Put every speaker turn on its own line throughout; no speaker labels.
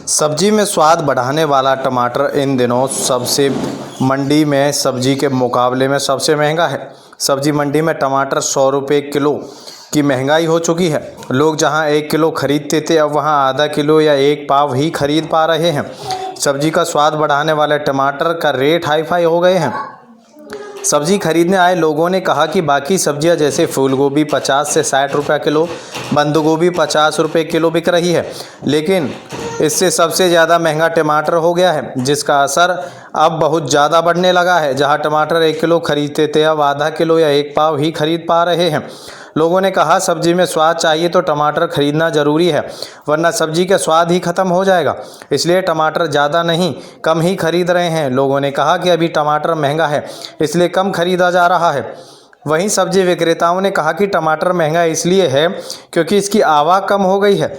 सब्जी में स्वाद बढ़ाने वाला टमाटर इन दिनों सबसे मंडी में सब्जी के मुकाबले में सबसे महंगा है। सब्जी मंडी में टमाटर 100 रुपये किलो की महंगाई हो चुकी है। लोग जहां 1 किलो खरीदते थे अब वहां आधा किलो या 1 पाव ही खरीद पा रहे हैं। सब्जी का स्वाद बढ़ाने वाले टमाटर का रेट हाई फाई हो गए हैं। सब्जी खरीदने आए लोगों ने कहा कि बाकी सब्जियां जैसे फूल गोभी 50 से 60 रुपये किलो, बंद गोभी 50 रुपये किलो बिक रही है, लेकिन इससे सबसे ज़्यादा महंगा टमाटर हो गया है, जिसका असर अब बहुत ज़्यादा बढ़ने लगा है। जहां टमाटर 1 किलो खरीदते थे अब आधा किलो या 1 पाव ही खरीद पा रहे हैं। लोगों ने कहा सब्जी में स्वाद चाहिए तो टमाटर खरीदना ज़रूरी है, वरना सब्जी का स्वाद ही ख़त्म हो जाएगा। इसलिए टमाटर ज़्यादा नहीं कम ही खरीद रहे हैं। लोगों ने कहा कि अभी टमाटर महंगा है इसलिए कम खरीदा जा रहा है। वहीं सब्जी विक्रेताओं ने कहा कि टमाटर महंगा इसलिए है क्योंकि इसकी आवक कम हो गई है।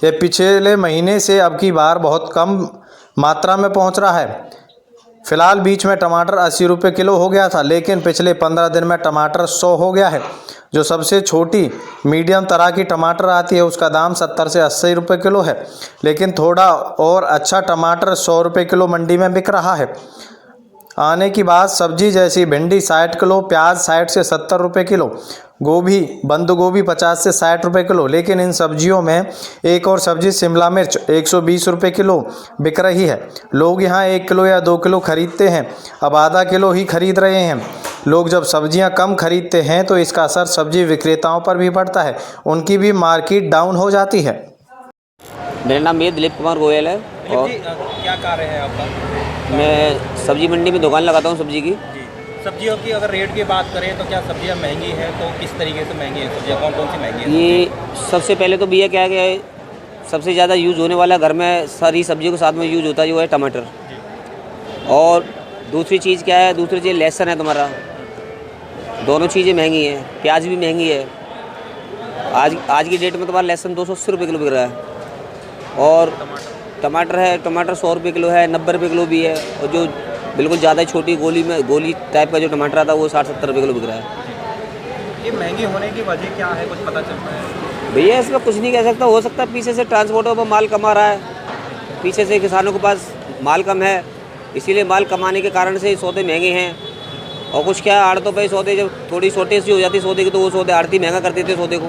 ये पिछले महीने से अब की बार बहुत कम मात्रा में पहुंच रहा है। फिलहाल बीच में टमाटर 80 रुपये किलो हो गया था, लेकिन पिछले 15 दिन में टमाटर 100 हो गया है। जो सबसे छोटी मीडियम तरह की टमाटर आती है उसका दाम 70 से 80 रुपये किलो है, लेकिन थोड़ा और अच्छा टमाटर 100 रुपये किलो मंडी में बिक रहा है। आने की बात सब्जी जैसी भिंडी 60 किलो, प्याज 60 से 70 रुपये किलो, गोभी बंद गोभी 50 से 60 रुपये किलो, लेकिन इन सब्जियों में एक और सब्जी शिमला मिर्च 120 रुपये किलो बिक रही है। लोग यहाँ 1 किलो या 2 किलो खरीदते हैं, अब आधा किलो ही खरीद रहे हैं। लोग जब सब्जियां कम खरीदते हैं तो इसका असर सब्जी विक्रेताओं पर भी पड़ता है, उनकी भी मार्केट डाउन हो जाती है।
मेरा नाम ये दिलीप कुमार गोयल है और
क्या कार्य है आपका?
मैं सब्जी मंडी में दुकान लगाता हूँ सब्जी की।
जी, सब्जियों की अगर रेट की बात करें तो क्या सब्जियां महंगी हैं? तो किस तरीके से महंगी हैं सब्जियां, कौन कौन सी महंगी हैं?
ये सबसे पहले तो भैया क्या है कि सबसे ज़्यादा यूज़ होने वाला घर में सारी सब्जियों के साथ में यूज़ होता है जो है टमाटर। और दूसरी चीज़ क्या है, दूसरी चीज़ लहसुन है तुम्हारा। दोनों चीज़ें महंगी हैं, प्याज भी महंगी है। आज की डेट में तुम्हारा लहसुन 280 रुपये किलो बिक रहा है। और टमाटर है, टमाटर 100 रुपये किलो है, 90 रुपये किलो भी है। और जो बिल्कुल ज़्यादा छोटी गोली टाइप का जो टमाटर आता है वो 60-70 रुपये किलो बिक रहा है।
ये महंगी होने की वजह क्या है, कुछ पता चलता है?
भैया इसमें कुछ नहीं कह सकता। हो सकता है पीछे से ट्रांसपोर्टर पर माल कम आ रहा है, पीछे से किसानों के पास माल कम है, इसीलिए माल कमाने के कारण से सौदे महंगे हैं। और कुछ क्या है, आड़तों पे सौदे जब थोड़ी शॉर्टेज सी हो जाती सौदे की तो वो सौदे आड़ती महंगा कर देते सौदे को।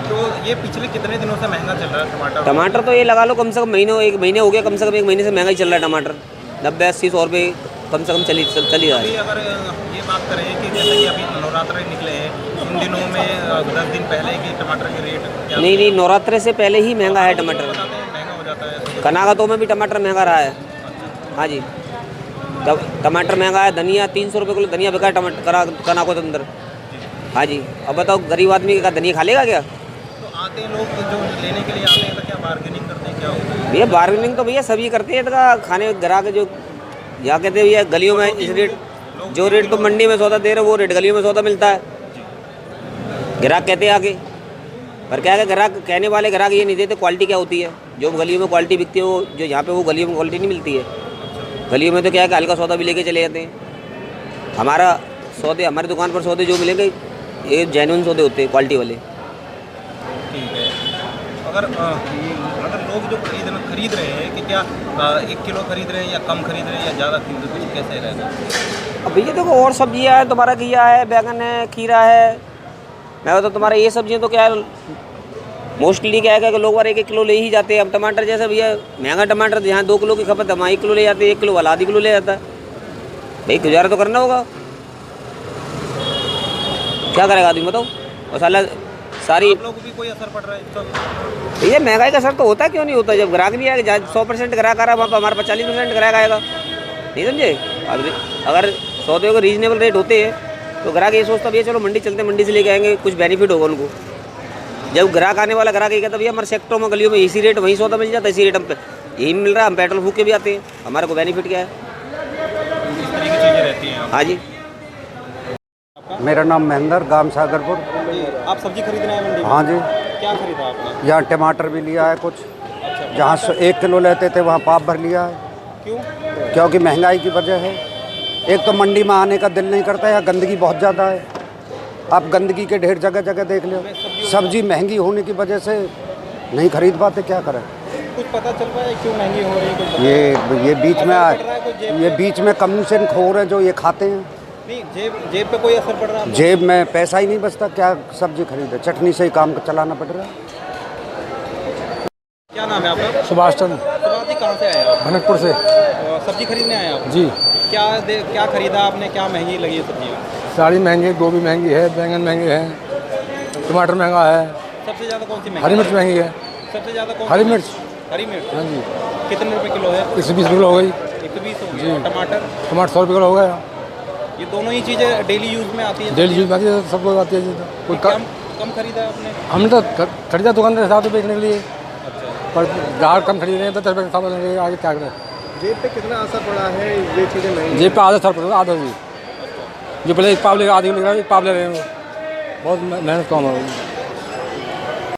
तो ये पिछले कितने दिनों से महंगा चल रहा है टमाटर?
टमाटर तो ये लगा लो कम से कम एक महीने हो गया, कम से कम 1 महीने से महंगा ही चल रहा है टमाटर। 90-80-100 रुपये कम से कम चल ही रहा है।
अगर ये बात करें कि जैसे कि अभी नवरात्र निकले हैं, इन दिनों में 10 दिन पहले की टमाटर के रेट
नहीं, नवरात्रे से पहले ही महंगा है टमाटर।
महंगा हो जाता है।
कनागतों में भी टमाटर महंगा रहा है। हाँ जी, टमाटर महंगा है। धनिया 300 रुपये किलो धनिया बिका है टमाटर कनाकों के अंदर। हाँ जी, अब बताओ गरीब आदमी का धनिया खा लेगा क्या?
तो आते हैं लोग जो लेने के लिए आते हैं तो क्या बार्गेनिंग करते हैं, क्या होता है?
भैया बार्गेनिंग तो भैया सभी करते हैं। तो खाने ग्राहक जो यहाँ कहते हैं भैया गलियों में इस रेट, जो रेट तो मंडी में सौदा दे रहे वो रेट गलियों में सौदा मिलता है। ग्राहक कहते हैं आगे, पर क्या है ग्राहक कहने वाले ग्राहक ये नहीं देते क्वालिटी क्या होती है। जो गलियों में क्वालिटी बिकती है वो जो यहाँ पे वो गलियों में क्वालिटी नहीं मिलती है। गलियों में तो क्या है कि हल्का सौदा भी लेके चले जाते हैं। हमारा सौदे, हमारी दुकान पर सौदे जो मिलेंगे ये जेन्युइन सौदे होते हैं, क्वालिटी वाले।
ठीक है। अगर लोग जो खरीद रहे हैं कि क्या 1 किलो खरीद रहे हैं या कम खरीद रहे हैं या ज़्यादा खरीद रहे हैं, कुछ कैसे रहेगा?
अब भैया देखो और सब्जियाँ है, तुम्हारा घिया है, बैगन है, खीरा है। मैं तो तुम्हारा ये सब्जियाँ तो क्या है मोस्टली क्या है कि लोग 1-1 किलो ले ही जाते हैं। अब टमाटर जैसे भैया महंगा टमाटर जहाँ 2 किलो की खपत है वहाँ 1 किलो ले जाते हैं, 1 किलो वाला आधी किलो ले जाता है। भाई गुजारा तो करना होगा, क्या करेगा आदमी बताओ। और सारी
लोगों को भी कोई असर पड़ रहा है तो?
भैया महंगाई का असर तो होता क्यों नहीं होता? जब ग्राहक नहीं आएगा, 100% ग्राहक आ रहा है वहाँ पर हमारे पास 40% ग्राहक आएगा, नहीं समझे? अब अगर सौदे के रीजनेबल रेट होते हैं तो ग्राहक ये सोचता भैया चलो मंडी चलते, मंडी से लेके आएंगे, कुछ बेनिफिट होगा उनको। जब ग्राहक आने वाला ग्राहक ये कहता भैया हमारे सेक्टरों में गलियों में इसी रेट वहीं सौदा मिल जाता है, इसी रेट हम यही मिल रहा है, हम पेट्रोल फूक के भी आते हैं, हमारे को बेनिफिट क्या है?
इस तरह की चीज़ें रहती हैं।
हाँ जी,
मेरा नाम महेंद्र, गांव सागरपुर।
आप सब्जी खरीदना है मंडी में?
हाँ जी।
क्या खरीदा आपने?
यहाँ टमाटर भी लिया है कुछ।
अच्छा।
जहाँ 1 किलो लेते थे वहाँ पाव भर लिया है।
क्यों?
क्योंकि महंगाई की वजह है। एक तो मंडी में आने का दिल नहीं करता है, यहाँ गंदगी बहुत ज़्यादा है। आप गंदगी के ढेर जगह जगह देख लो। सब्जी महंगी होने की वजह से नहीं खरीद पाते, क्या करें।
कुछ पता चल पाया क्यों महंगी हो रही है? कुछ पता
ये बीच में
असर पड़ रहा है कुछ जेब
ये बीच में कमीशन खोर है जो ये खाते हैं।
नहीं, जेब पे कोई असर पड़ रहा है?
जेब में पैसा ही नहीं बचता, क्या सब्जी खरीदे, चटनी से ही काम चलाना पड़ रहा है।
क्या नाम है आपका?
सुभाष चंद्र
सुभाष जी, कहाँ से आए आप?
भनकपुर से।
सब्जी खरीदने आए आप?
जी।
क्या खरीदा आपने? क्या महंगी लगी है सब्जियाँ?
साड़ी महंगी, गोभी महंगी है, बैंगन महंगे हैं, टमाटर महंगा है।
सबसे ज़्यादा कौन सी महंगी?
हरी मिर्च महंगी है।
सबसे ज़्यादा कौन?
हरी मिर्च।
हरी मिर्च।
हाँ जी।
कितने रुपए किलो है?
120 किलो हो गई।
120 हो
जी।
गई। टमाटर?
टमाटर 100 रुपये किलो हो गया।
ये दोनों ही चीज़ें डेली यूज़ में आती है?
डेली यूज में आती है, सबको आती है जी। तो कोई
कम खरीदा है आपने?
हमने तो खरीदा दुकान के हिसाब से बेचने के लिए,
अच्छा।
पर ग्राहक कम खरीद रहे हैं तो 10 रुपये के हिसाब से आगे क्या करें।
जेब पे कितना असर पड़ा है ये चीज़ें महंगी?
जेब पे आधा 100 रुपये, आधा जी। जो पहले एक पाव लेगा, आधे लेगा, एक पाव ले रहे हैं, बहुत मेहनत कम हो गई।